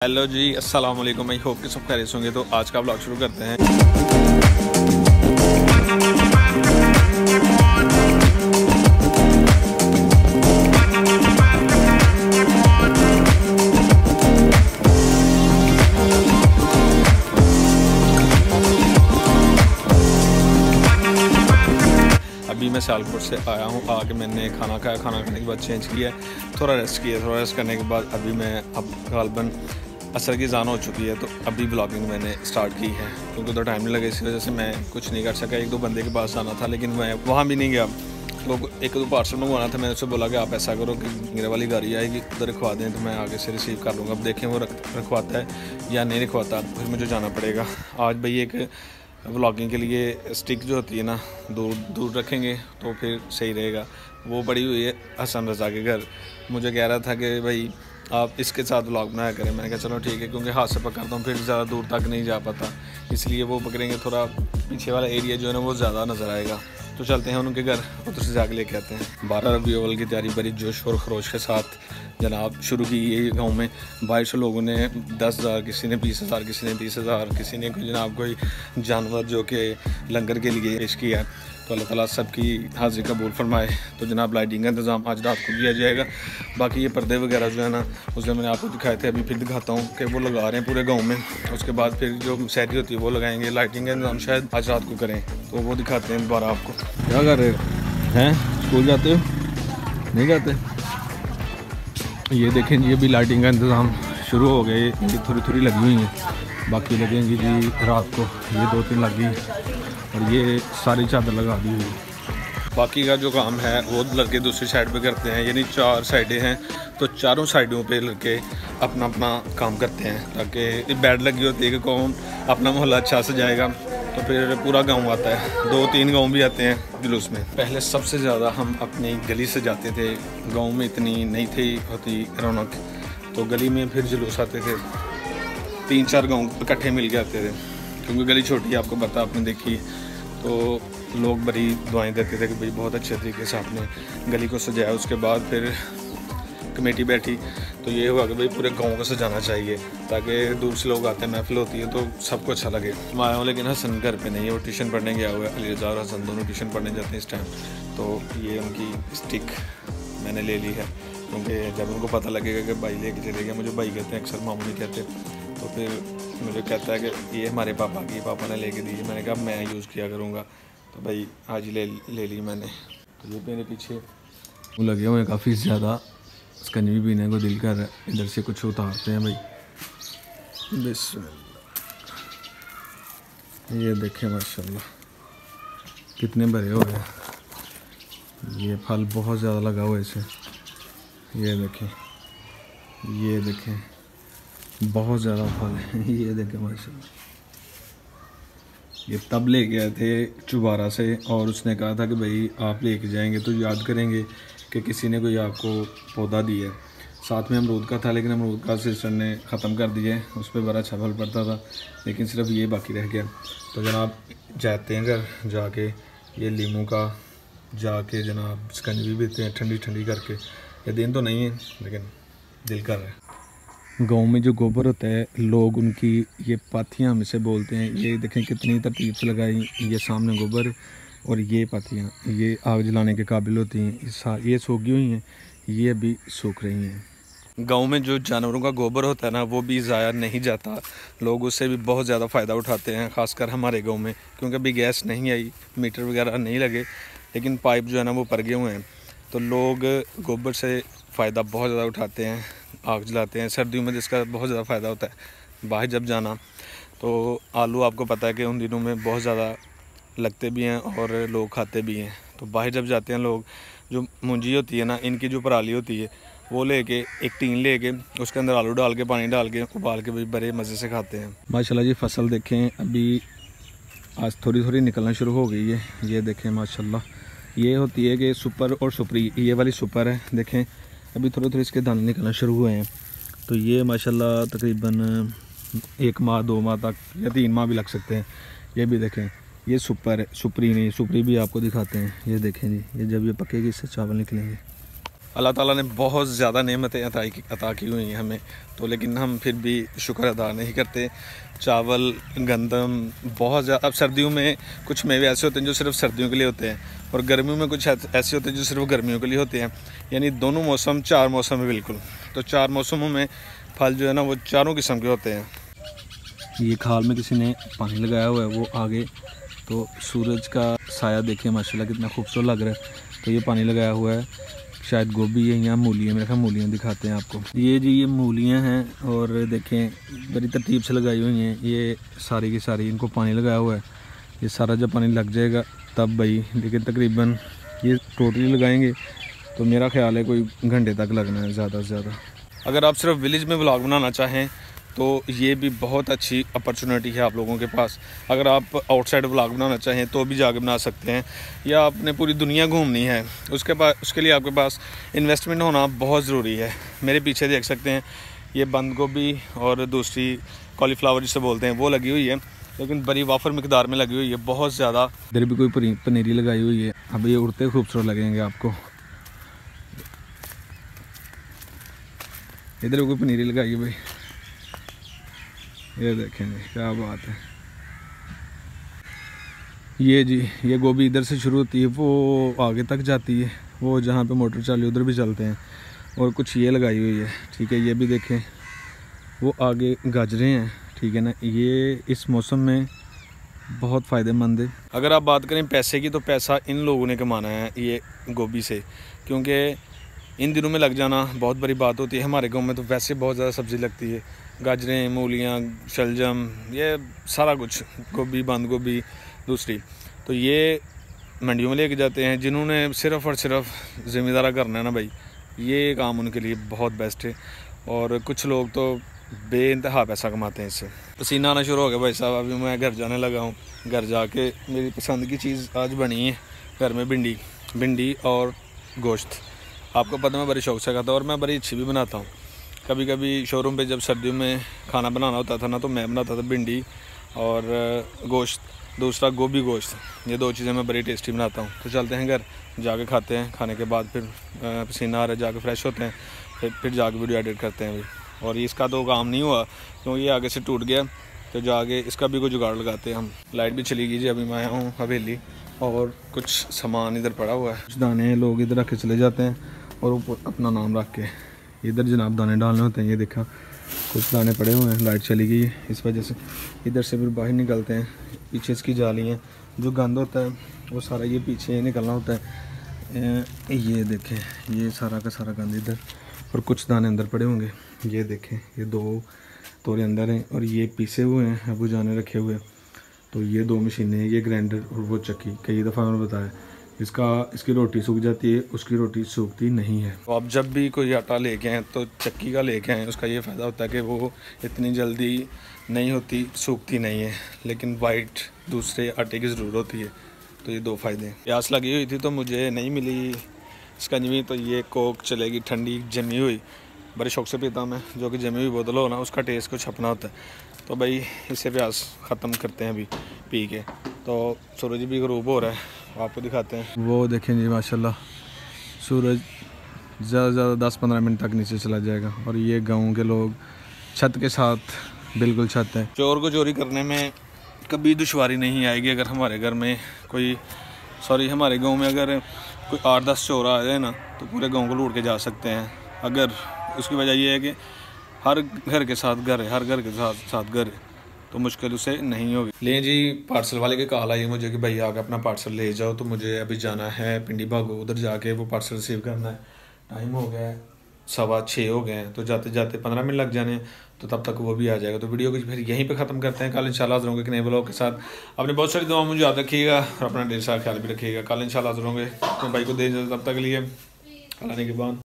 Hello जी, अस्सलाम वालेकुम। I hope कि सब खैरियत होंगे। तो आज का ब्लॉग शुरू करते हैं। अभी मैं सियालकोट से आया हूँ। आके मैंने खाना खाया, खाना खाने के बाद चेंज किया, थोड़ा रेस्ट किया। थोड़ा रेस्ट करने के बाद अभी मैं गालबन असर की ज़ान हो चुकी है, तो अभी ब्लॉगिंग मैंने स्टार्ट की है क्योंकि तो टाइम नहीं लगा, इसी वजह से मैं कुछ नहीं कर सका। एक दो बंदे के पास आना था लेकिन मैं वहाँ भी नहीं गया। लोग एक दो पार्सल मंगवाना था, मैंने उससे बोला कि आप ऐसा करो कि मेरे वाली गाड़ी आएगी, उधर रखवा दें तो मैं आगे से रिसीव कर लूँगा। अब देखें वो रखवाता है या नहीं रखवाता, फिर मुझे जाना पड़ेगा। आज भाई एक व्लॉगिंग के लिए स्टिक जो होती है ना, दूर दूर रखेंगे तो फिर सही रहेगा। वो पड़ी हुई है हसन रज़ा के घर। मुझे कह रहा था कि भाई आप इसके साथ व्लॉग बनाया करें। मैंने कहा चलो ठीक है, क्योंकि हाथ से पकड़ता हूँ फिर ज़्यादा दूर तक नहीं जा पाता, इसलिए वो पकड़ेंगे। थोड़ा पीछे वाला एरिया जो है ना वो ज़्यादा नज़र आएगा। तो चलते हैं उनके घर, उधर से जाके लेके आते हैं। 12 रबी अव्वल की तैयारी बड़ी जोश और खरोश के साथ जनाब शुरू की। ये गाँव में 2200 लोगों ने 10,000, किसी ने 20,000, किसी ने 30,000, किसी ने जनाब कोई जानवर जो कि लंगर के लिए पेश किया। तो अल्लाह ताला सबकी हाज़िरी कबूल फरमाए। तो जनाब लाइटिंग का इंतज़ाम आज रात को किया जाएगा। बाकी ये पर्दे वगैरह जो है ना, उसमें मैंने आपको दिखाए थे, अभी फिर दिखाता हूँ कि वो लगा रहे हैं पूरे गांव में। उसके बाद फिर जो सहरी होती है वो लगाएंगे। लाइटिंग का इंतज़ाम शायद आज रात को करें, तो वो दिखाते हैं दोबारा आपको। क्या कर रहे हैं? स्कूल जाते हो? नहीं जाते? ये देखें जी, अभी लाइटिंग का इंतज़ाम शुरू हो गए। ये थोड़ी थोड़ी लगी हुई हैं, बाकी लगेंगी जी रात को। ये 2-3 लगी और ये सारी चादर लगा दी हुई। बाकी का जो काम है वो लड़के दूसरी साइड पे करते हैं, यानी 4 साइडें हैं तो चारों साइडों पे लड़के अपना अपना काम करते हैं, ताकि बेड लगी होती है कि कौन अपना मोहल्ला अच्छा से जाएगा। तो फिर पूरा गांव आता है, 2-3 गांव भी आते हैं जुलूस में। पहले सबसे ज़्यादा हम अपनी गली से जाते थे, गाँव में इतनी नहीं थी होती रौनक, तो गली में फिर जुलूस आते थे। 3-4 गाँव इकट्ठे मिल के आते थे, क्योंकि गली छोटी है, आपको पता, आपने देखी। तो लोग बड़ी दुआएं देते थे कि भाई बहुत अच्छे तरीके से आपने गली को सजाया। उसके बाद फिर कमेटी बैठी तो ये हुआ कि भाई पूरे गांव को सजाना चाहिए, ताकि दूर से लोग आते हैं, महफिल होती है तो सबको अच्छा लगे। मैं आया हूँ लेकिन हसन घर पे नहीं है, वो ट्यूशन पढ़ने गया हुआ है। अली रज़ा और हसन दोनों ट्यूशन पढ़ने जाते हैं इस टाइम। तो ये उनकी स्टिक मैंने ले ली है, क्योंकि जब उनको पता लगेगा कि भाई लेके चले गए, मुझे भाई कहते हैं अक्सर, मामू नहीं कहते, तो फिर मुझे कहता है कि ये हमारे पापा की, पापा ने लेके दी। मैंने कहा मैं यूज़ किया करूँगा, तो भाई आज ही ले ली मैंने। तो ये मेरे पीछे वो लगे हुए हैं काफ़ी ज़्यादा, स्कंजवी पीने को दिल कर रहा है। इधर से कुछ उतारते हैं भाई। बिस्मिल्लाह, ये देखें माशाल्लाह कितने भरे हुए हैं। ये फल बहुत ज़्यादा लगा हुआ है इसे। ये देखें बहुत ज़्यादा फल है। ये देखें माशाल्लाह। ये तब ले गए थे चुबारा से, और उसने कहा था कि भाई आप लेके जाएंगे तो याद करेंगे कि किसी ने कोई आपको पौधा दिया है। साथ में अमरूद का था, लेकिन अमरूद का सिस्टर ने ख़त्म कर दिया, उस पर बड़ा अच्छा फल पड़ता था, लेकिन सिर्फ ये बाकी रह गया। तो जनाब जाते हैं घर, जाके ये लीमू का जाके जनाब स्कंजवी पीते हैं ठंडी ठंडी करके। ये दिन तो नहीं है लेकिन दिल कर रहा है। गांव में जो गोबर होता है, लोग उनकी ये पाथियाँ में से बोलते हैं। ये देखें कितनी तरतीब से लगाई, ये सामने गोबर और ये पाथियाँ, ये आग जलाने के काबिल होती हैं। ये सूखी हुई हैं, ये अभी सूख रही हैं। गांव में जो जानवरों का गोबर होता है ना, वो भी ज़ाया नहीं जाता। लोग उससे भी बहुत ज़्यादा फ़ायदा उठाते हैं, ख़ासकर हमारे गाँव में, क्योंकि अभी गैस नहीं आई, मीटर वगैरह नहीं लगे, लेकिन पाइप जो है ना वो पर गए हुए हैं। तो लोग गोबर से फ़ायदा बहुत ज़्यादा उठाते हैं, आग जलाते हैं। सर्दियों में जिसका बहुत ज़्यादा फ़ायदा होता है, बाहर जब जाना तो आलू आपको पता है कि उन दिनों में बहुत ज़्यादा लगते भी हैं और लोग खाते भी हैं। तो बाहर जब जाते हैं लोग, जो मुंजी होती है ना, इनकी जो पराली होती है, वो लेके एक टीन लेके उसके अंदर आलू डाल के, पानी डाल के, उबाल के भी बड़े मज़े से खाते हैं। माशाल्लाह जी फसल देखें, अभी आज थोड़ी थोड़ी निकलना शुरू हो गई है। ये देखें माशाल्लाह, ये होती है कि सुपर और सुपरी, ये वाली सुपर है। देखें अभी थोड़े थोड़े इसके दाने निकलना शुरू हुए हैं। तो ये माशाल्लाह तकरीबन 1 माह 2 माह तक या 3 माह भी लग सकते हैं। ये भी देखें, ये सुपर है, सुपरी नहीं, सुपरी भी आपको दिखाते हैं। ये देखें जी, ये जब ये पकेगी इससे चावल निकलेंगे। अल्लाह ताला ने बहुत ज़्यादा नेमतें अता की हुई हैं हमें, तो लेकिन हम फिर भी शुक्र अदा नहीं करते। चावल, गंदम बहुत ज़्यादा। अब सर्दियों में कुछ मेवे ऐसे होते हैं जो सिर्फ सर्दियों के लिए होते हैं, और गर्मियों में कुछ ऐसे होते हैं जो सिर्फ गर्मियों के लिए होते हैं। यानी दोनों मौसम, 4 मौसम है बिल्कुल। तो 4 मौसमों में फल जो है ना वो चारों किस्म के होते हैं। ये खाल में किसी ने पानी लगाया हुआ है, वो आगे तो सूरज का साया देखिए माशाल्लाह कितना खूबसूरत लग रहा है। तो ये पानी लगाया हुआ है, शायद गोभी है या मूलियाँ, मेरे ख्याल मूलियाँ दिखाते हैं आपको। ये जी ये मूलियाँ हैं, और देखें बड़ी तरतीब से लगाई हुई हैं ये सारी की सारी। इनको पानी लगाया हुआ है, ये सारा जब पानी लग जाएगा तब भाई, लेकिन तकरीबन ये टोटली लगाएंगे तो मेरा ख्याल है कोई घंटे तक लगना है ज़्यादा से ज़्यादा। अगर आप सिर्फ विलेज में व्लॉग बनाना चाहें तो ये भी बहुत अच्छी अपॉर्चुनिटी है आप लोगों के पास। अगर आप आउटसाइड व्लॉग बनाना चाहें तो भी जाके बना सकते हैं, या आपने पूरी दुनिया घूमनी है उसके लिए आपके पास इन्वेस्टमेंट होना बहुत ज़रूरी है। मेरे पीछे देख सकते हैं ये बंद गोभी और दूसरी कॉलीफ्लावर जिसे बोलते हैं वो लगी हुई है, लेकिन बड़ी वाफर मिकदार में लगी हुई है बहुत ज़्यादा। इधर भी कोई पनीरी लगाई हुई है। अब ये उड़ते खूबसूरत लगेंगे आपको। इधर कोई पनीरी लगाई है भाई, ये देखेंगे क्या बात है। ये जी ये गोभी इधर से शुरू होती है, वो आगे तक जाती है, वो जहाँ पे मोटर चालू उधर भी चलते हैं। और कुछ ये लगाई हुई है, ठीक है। ये भी देखें वो आगे गाजरें हैं, ठीक है ना। ये इस मौसम में बहुत फ़ायदेमंद है। अगर आप बात करें पैसे की, तो पैसा इन लोगों ने कमाना है ये गोभी से, क्योंकि इन दिनों में लग जाना बहुत बड़ी बात होती है। हमारे गांव में तो वैसे बहुत ज़्यादा सब्ज़ी लगती है, गाजरें, मूलियाँ, शलजम, ये सारा कुछ, गोभी, बंद गोभी दूसरी। तो ये मंडियों में लेके जाते हैं। जिन्होंने सिर्फ़ और सिर्फ ज़िम्मेदारा करना है ना भाई, ये काम उनके लिए बहुत बेस्ट है। और कुछ लोग तो बेइंतहा पैसा कमाते हैं इससे। पसीना आना शुरू हो गया भाई साहब। अभी मैं घर जाने लगा हूँ। घर जाके मेरी पसंद की चीज़ आज बनी है घर में, भिंडी और गोश्त। आपको पता मैं बड़े शौक से खाता हूँ, और मैं बड़ी अच्छी भी बनाता हूँ। कभी कभी शोरूम पे जब सर्दियों में खाना बनाना होता था ना, तो मैं बनाता था भिंडी और गोश्त, दूसरा गोभी गोश्त। ये 2 चीज़ें मैं बड़ी टेस्टी बनाता हूँ। तो चलते हैं घर, जाके खाते हैं। खाने के बाद फिर पसीना आ रहा है, जाके फ्रेश होते हैं, फिर जाके वीडियो एडिट करते हैं भाई। और इसका तो काम नहीं हुआ क्योंकि ये आगे से टूट गया, तो जाके इसका भी कोई जुगाड़ लगाते हैं हम। लाइट भी चली गई जी। अभी मैं आया हूँ हवेली, और कुछ सामान इधर पड़ा हुआ है। कुछ दाने लोग इधर रख के चले जाते हैं, और ऊपर अपना नाम रख के इधर जनाब दाने डालने होते हैं। ये देखा कुछ दाने पड़े हुए हैं, लाइट चली गई है इस वजह से। इधर से फिर बाहर निकलते हैं, पीछे इसकी जाली है। जो गंद होता है वो सारा ये पीछे निकलना होता है। ये देखें ये सारा का सारा गंद इधर, और कुछ दाने अंदर पड़े होंगे। ये देखें ये 2 तोरे अंदर हैं, और ये पीसे हुए हैं अबू जाने रखे हुए। तो ये 2 मशीनें, ये ग्राइंडर और वो चक्की। कई दफ़ा मैंने बताया इसकी रोटी सूख जाती है, उसकी रोटी सूखती नहीं है। तो आप जब भी कोई आटा लेके आएँ तो चक्की का लेके आएँ। उसका ये फ़ायदा होता है कि वो इतनी जल्दी नहीं होती, सूखती नहीं है, लेकिन वाइट दूसरे आटे की ज़रूरत होती है। तो ये 2 फ़ायदे हैं। प्यास लगी हुई थी तो मुझे नहीं मिली शिकंजवी, तो ये कोक चलेगी ठंडी जमी हुई, बड़े शौक से पीता हूँ मैं। जो कि जमी हुई बोतल हो ना, उसका टेस्ट कुछ अपना होता है। तो भाई इससे प्यास ख़त्म करते हैं अभी पी के। तो सूरज भी गरूब हो रहा है, आपको दिखाते हैं। वो देखें जी माशाल्लाह, सूरज ज़्यादा से ज़्यादा 10-15 मिनट तक नीचे चला जाएगा। और ये गाँव के लोग छत के साथ बिल्कुल छत है। चोर को चोरी करने में कभी दुश्वारी नहीं आएगी। अगर हमारे घर में हमारे गाँव में अगर कोई 8-10 चोर आ जाए ना, तो पूरे गाँव को लूट के जा सकते हैं। अगर उसकी वजह यह है कि हर घर के साथ घर है, हर घर के साथ घर है, तो मुश्किल उससे नहीं होगी। ले जी पार्सल वाले के कॉल आई मुझे कि भाई आके अपना पार्सल ले जाओ। तो मुझे अभी जाना है पिंडी भागो, उधर जाके वो पार्सल रिसीव करना है। टाइम हो गया है 6:15 हो गए हैं, तो जाते जाते 15 मिनट लग जाने, तो तब तक वो भी आ जाएगा। तो वीडियो को फिर यहीं पे ख़त्म करते हैं। कल इंशाल्लाह हाज़िर होंगे एक नए ब्लॉग के साथ। अपने बहुत सारी दुआ मुझे याद रखिएगा, और अपना ढेर सारा ख्याल भी रखिएगा। कल इंशाल्लाह हाज़िर होंगे। तो भाई को दे तब तक के लिए अल्लाह ने के बाद।